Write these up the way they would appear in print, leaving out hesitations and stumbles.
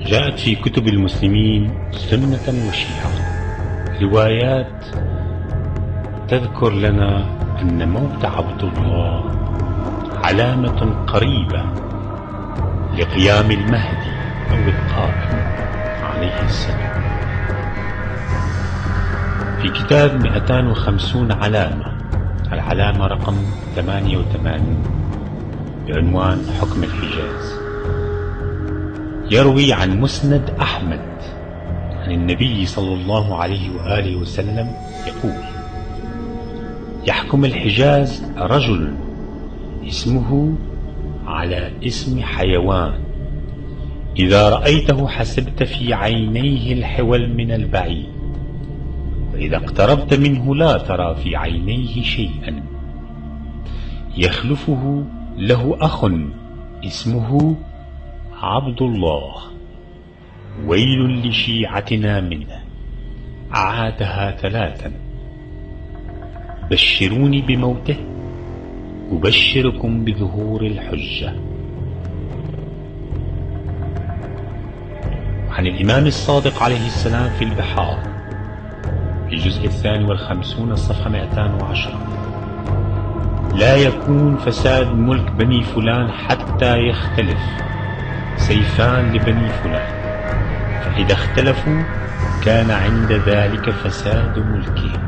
جاءت في كتب المسلمين سنة وشيعة روايات تذكر لنا أن موت عبد الله علامة قريبة لقيام المهدي أو القائم عليه السلام. في كتاب 250 علامة، العلامة رقم 88 بعنوان حكم الحجاز، يروي عن مسند أحمد عن النبي صلى الله عليه وآله وسلم يقول: يحكم الحجاز رجل اسمه على اسم حيوان، إذا رأيته حسبت في عينيه الحول من البعيد، وإذا اقتربت منه لا ترى في عينيه شيئا. يخلفه له أخ اسمه عبد الله، ويل لشيعتنا منه. أعادها 3: بشروني بموته أبشركم بظهور الحجة. عن الإمام الصادق عليه السلام في البحار في الجزء 52 الصفحة 210: لا يكون فساد ملك بني فلان حتى يختلف سيفان لبني فلان، فإذا اختلفوا كان عند ذلك فساد ملكهم.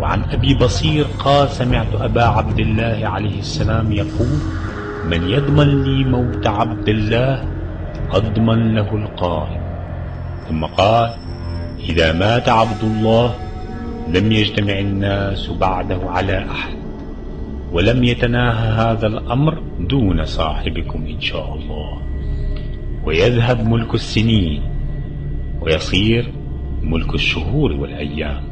وعن أبي بصير قال: سمعت أبا عبد الله عليه السلام يقول: من يضمن لي موت عبد الله أضمن له القائم. ثم قال: إذا مات عبد الله لم يجتمع الناس بعده على أحد، ولم يتناهى هذا الأمر دون صاحبكم إن شاء الله، ويذهب ملك السنين ويصير ملك الشهور والأيام.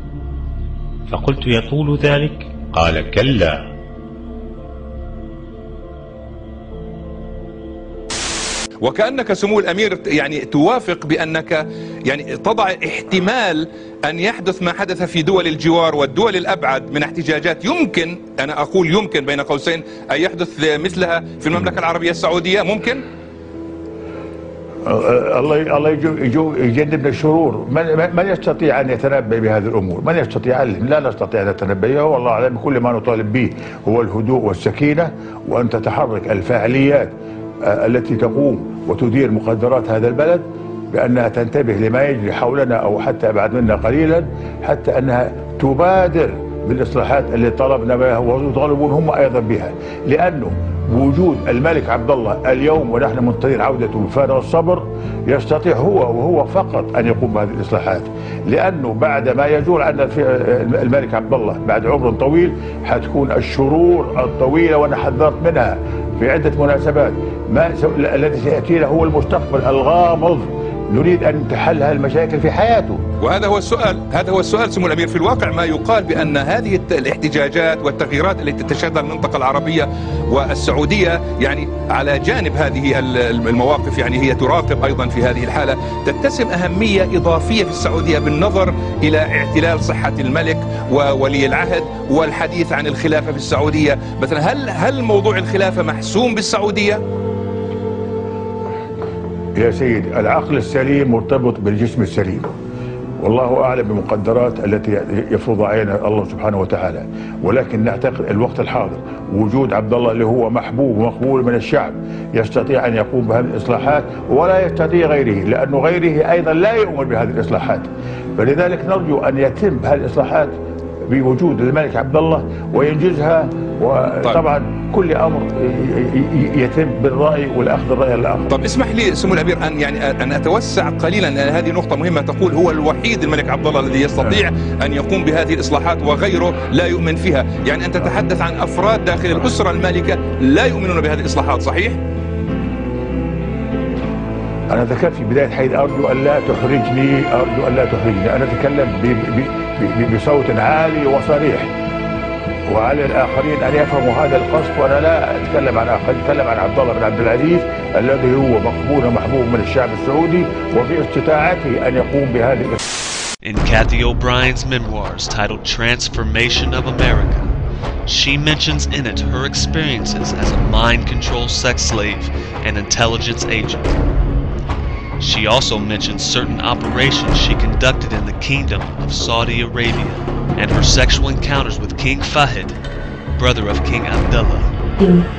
فقلت: يطول ذلك؟ قال: كلا. وكأنك سمو الأمير يعني توافق بأنك يعني تضع احتمال أن يحدث ما حدث في دول الجوار والدول الأبعد من احتجاجات، يمكن، أنا أقول يمكن بين قوسين، أن يحدث مثلها في المملكة العربية السعودية. ممكن؟ الله يجنبنا الشرور. من يستطيع أن يتنبأ بهذه الأمور؟ من يستطيع؟ لا نستطيع أن نتنبأ. والله أعلم. كل ما نطالب به هو الهدوء والسكينة، وأن تتحرك الفاعليات التي تقوم وتدير مقدرات هذا البلد بأنها تنتبه لما يجري حولنا أو حتى أبعد منا قليلا، حتى أنها تبادر بالإصلاحات اللي طلبنا بها ويطالبون هم أيضا بها. لأنه وجود الملك عبد الله اليوم ونحن منتظرين عودته بفارغ الصبر، يستطيع هو وهو فقط أن يقوم بهذه الإصلاحات. لأنه بعد ما يجول عن الملك عبد الله بعد عمر طويل حتكون الشرور الطويلة، وأنا حذرت منها في عدة مناسبات. الذي سيأتينا هو المستقبل الغامض، نريد أن تحل هالمشاكل في حياته. وهذا هو السؤال سمو الأمير. في الواقع ما يقال بأن هذه الاحتجاجات والتغييرات التي تشهدها المنطقة العربية والسعودية يعني على جانب هذه المواقف، يعني هي تراقب أيضا في هذه الحالة، تتسم أهمية إضافية في السعودية بالنظر إلى اعتلال صحة الملك وولي العهد والحديث عن الخلافة في السعودية. مثلا هل موضوع الخلافة محسوم بالسعودية؟ يا سيد، العقل السليم مرتبط بالجسم السليم، والله أعلم بمقدرات التي يفرض علينا الله سبحانه وتعالى. ولكن نعتقد الوقت الحاضر وجود عبد الله اللي هو محبوب ومقبول من الشعب يستطيع أن يقوم بهذه الإصلاحات، ولا يستطيع غيره، لأنه غيره أيضا لا يؤمن بهذه الإصلاحات. فلذلك نرجو أن يتم هذه الإصلاحات بوجود الملك عبد الله وينجزها. وطبعا كل امر يتم بالراي والاخذ الراي الاخر. طب اسمح لي سمو الامير ان اتوسع قليلا، لان هذه نقطه مهمه. تقول هو الوحيد الملك عبد الله الذي يستطيع ان يقوم بهذه الاصلاحات وغيره لا يؤمن فيها، يعني انت تتحدث عن افراد داخل الاسره المالكه لا يؤمنون بهذه الاصلاحات، صحيح؟ انا ذكرت في بدايه حديث ارجو ان لا تحرجني، انا اتكلم بصوت عالي وصريح، وعلى الآخرين أن يفهموا هذا القصد. وأنا لا أتكلم عن آخر، أتكلم عن عبد الله بن عبد العزيز الذي هو مقبول ومحبوب من الشعب السعودي، وفي استطاعته أن يقوم بهذه. In Kathy O'Brien's memoirs titled Transformation of America, she mentions in it her experiences as a mind-control sex slave and intelligence agent. She also mentioned certain operations she conducted in the Kingdom of Saudi Arabia and her sexual encounters with King Fahd, brother of King Abdullah.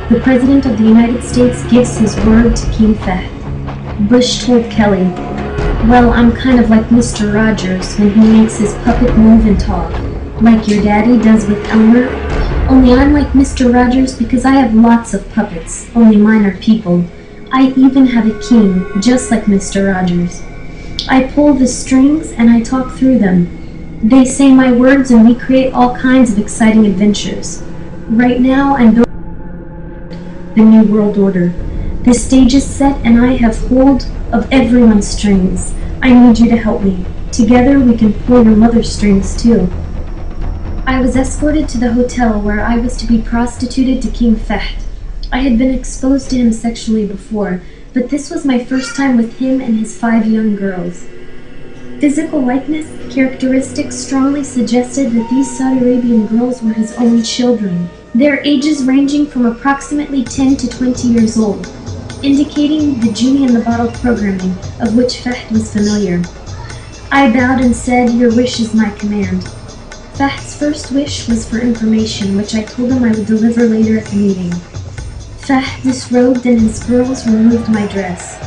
The President of the United States gives his word to King Fahd. Bush told Kelly, "Well, I'm kind of like Mr. Rogers when he makes his puppet move and talk, like your daddy does with Elmer. Only I'm like Mr. Rogers because I have lots of puppets, only mine are people. I even have a king, just like Mr. Rogers. I pull the strings and I talk through them. They say my words and we create all kinds of exciting adventures. Right now I'm building the New World Order. The stage is set and I have hold of everyone's strings. I need you to help me. Together we can pull your mother's strings too." I was escorted to the hotel where I was to be prostituted to King Fahd. I had been exposed to him sexually before, but this was my first time with him and his 5 young girls. Physical likeness characteristics strongly suggested that these Saudi Arabian girls were his own children, their ages ranging from approximately 10 to 20 years old, indicating the genie in the bottle programming, of which Fahd was familiar. I bowed and said, "Your wish is my command." Fahd's first wish was for information, which I told him I would deliver later at the meeting. Fahd disrobed and his girls removed my dress.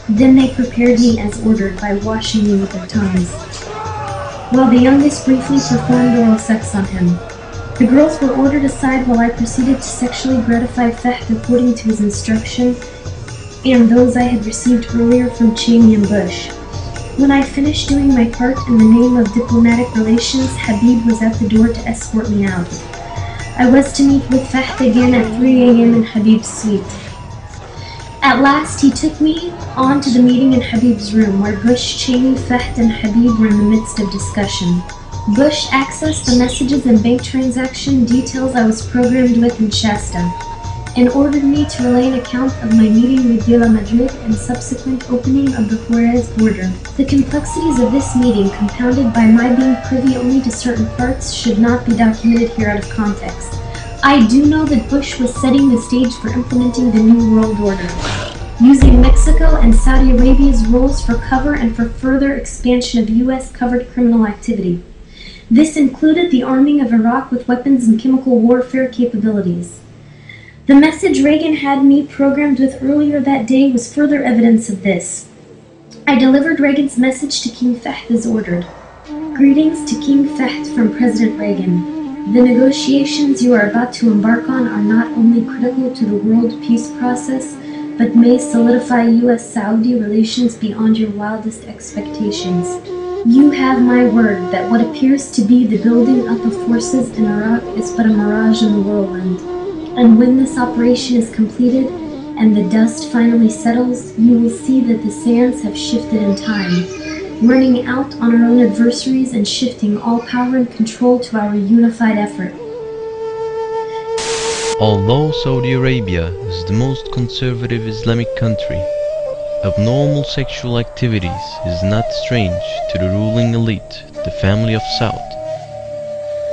Then they prepared me as ordered by washing me with their tongues, while the youngest briefly performed oral sex on him. The girls were ordered aside while I proceeded to sexually gratify Fahd according to his instruction and those I had received earlier from Cheney and Bush. When I finished doing my part in the name of diplomatic relations, Habib was at the door to escort me out. I was to meet with Fahd again at 3 a.m. in Habib's suite. At last, he took me on to the meeting in Habib's room, where Bush, Cheney, Fahd, and Habib were in the midst of discussion. Bush accessed the messages and bank transaction details I was programmed with in Shasta, and ordered me to relay an account of my meeting with De La Madrid and subsequent opening of the Juarez border. The complexities of this meeting, compounded by my being privy only to certain parts, should not be documented here out of context. I do know that Bush was setting the stage for implementing the New World Order, using Mexico and Saudi Arabia's roles for cover and for further expansion of U.S.-covered criminal activity. This included the arming of Iraq with weapons and chemical warfare capabilities. The message Reagan had me programmed with earlier that day was further evidence of this. I delivered Reagan's message to King Fahd as ordered. Greetings to King Fahd from President Reagan. The negotiations you are about to embark on are not only critical to the world peace process, but may solidify U.S.-Saudi relations beyond your wildest expectations. You have my word that what appears to be the building up of forces in Iraq is but a mirage in the whirlwind. And when this operation is completed and the dust finally settles, you will see that the sands have shifted in time, running out on our own adversaries and shifting all power and control to our unified effort. Although Saudi Arabia is the most conservative Islamic country, abnormal sexual activities is not strange to the ruling elite, the family of Saud.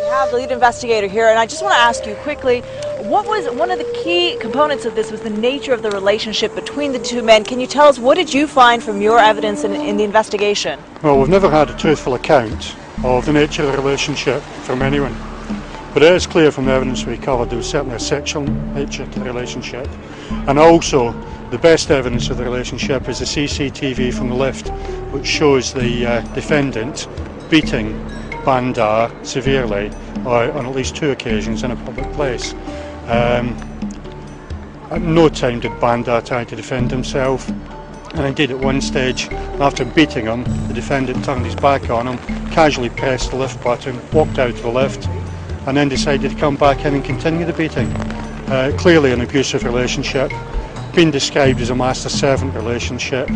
We have the lead investigator here, and I just want to ask you quickly, what was one of the key components of this was the nature of the relationship between the two men. Can you tell us, what did you find from your evidence in the investigation? Well, we've never had a truthful account of the nature of the relationship from anyone. But it is clear from the evidence we covered there was certainly a sexual nature to the relationship. And also, the best evidence of the relationship is the CCTV from the lift, which shows the defendant beating Bandar severely on at least 2 occasions in a public place. At no time did Bandar try to defend himself, and indeed at one stage, after beating him, the defendant turned his back on him, casually pressed the lift button, walked out of the lift, and then decided to come back in and continue the beating. Clearly an abusive relationship, been described as a master-servant relationship.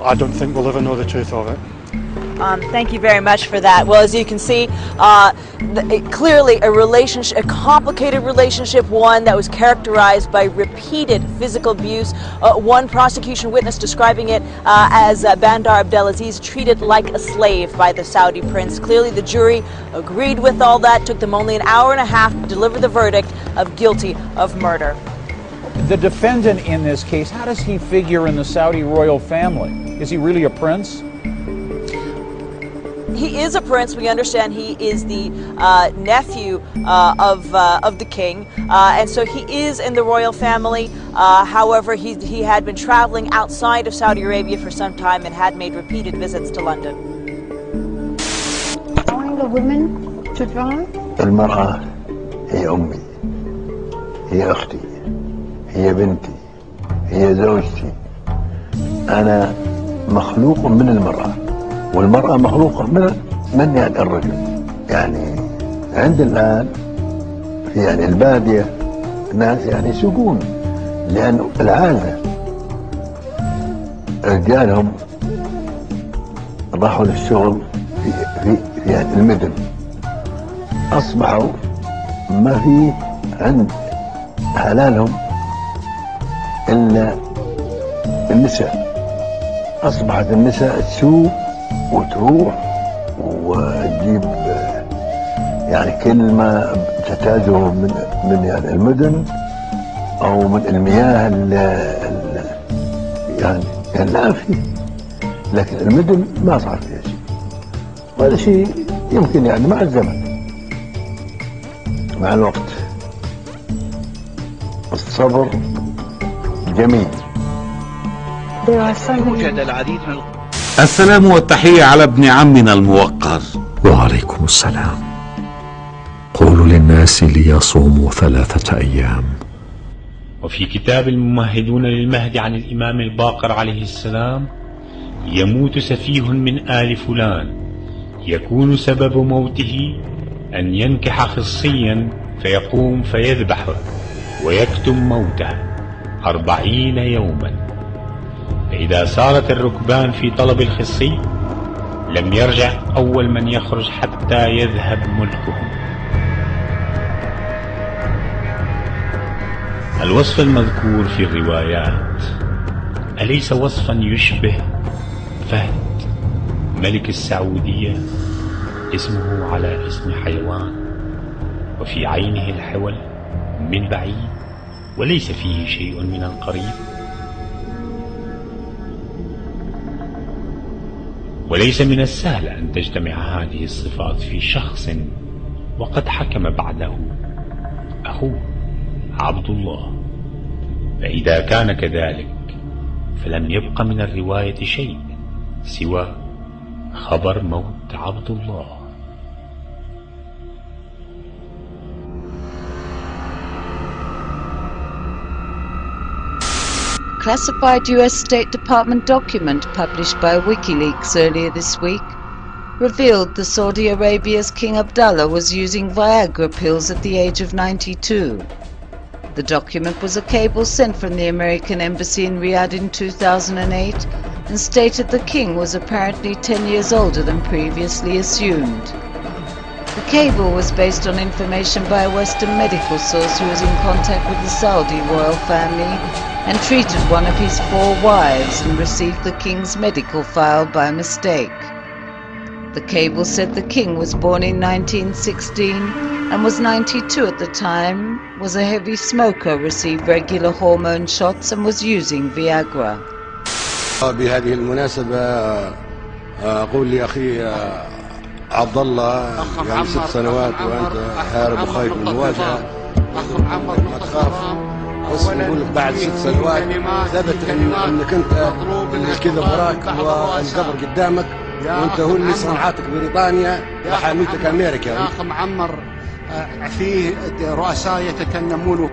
I don't think we'll ever know the truth of it. Thank you very much for that. Well, as you can see, clearly a complicated relationship, one that was characterized by repeated physical abuse. One prosecution witness describing it as Bandar Abdelaziz treated like a slave by the Saudi prince. Clearly the jury agreed with all that. Took them only an hour and a half to deliver the verdict of guilty of murder. The defendant in this case, how does he figure in the Saudi royal family? Is he really a prince? He is a prince. We understand he is the nephew of the king, and so he is in the royal family. However, he had been traveling outside of Saudi Arabia for some time and had made repeated visits to London. Allowing the women to drive? المرأة هي أمي، هي أختي، هي بنتي، هي زوجتي. أنا مخلوق من المرأة، والمرأة مخلوقة من يعني الرجل. يعني عند الآن في يعني البادية الناس يعني يسوقون، لأن العادة رجالهم راحوا للشغل في يعني المدن، أصبحوا ما في عند حلالهم إلا النساء. أصبحت النساء تسوق وتروح وتجيب يعني كل ما تحتاجه من يعني المدن أو من المياه يعني لا فيه، لكن المدن ما صار فيها شيء. وهذا شيء يمكن يعني مع الزمن، مع الوقت. الصبر جميل. يوجد العديد من السلام والتحية على ابن عمنا الموقر. وعليكم السلام. قولوا للناس ليصوموا 3 أيام. وفي كتاب الممهدون للمهدي عن الإمام الباقر عليه السلام: يموت سفيه من آل فلان يكون سبب موته أن ينكح خصيا فيقوم فيذبحه ويكتم موته 40 يوما، فإذا سارت الركبان في طلب الخصي لم يرجع أول من يخرج حتى يذهب ملكهم. الوصف المذكور في الروايات أليس وصفا يشبه فهد ملك السعودية؟ اسمه على اسم حيوان، وفي عينه الحول من بعيد وليس فيه شيء من القريب. وليس من السهل أن تجتمع هذه الصفات في شخص وقد حكم بعده أخوه عبد الله. فإذا كان كذلك فلم يبق من الرواية شيء سوى خبر موت عبد الله. Classified US State Department document published by WikiLeaks earlier this week revealed the Saudi Arabia's King Abdullah was using Viagra pills at the age of 92. The document was a cable sent from the American Embassy in Riyadh in 2008 and stated the king was apparently 10 years older than previously assumed. The cable was based on information by a Western medical source who was in contact with the Saudi royal family and treated one of his 4 wives and received the king's medical file by mistake. The cable said the king was born in 1916 and was 92 at the time, was a heavy smoker, received regular hormone shots and was using Viagra. بهذه المناسبة أقول لأخي عبد الله يعني 6 سنوات وأنت هارب وخايف من المواجهة، ما تخاف. بس نقول لك بعد 6 سنوات ثبت انك انت اللي كذب وراك والقبر قدامك، وانت هو اللي صنعتك بريطانيا وحاميتك امريكا. اخ معمر، فيه رؤساء يتكلمون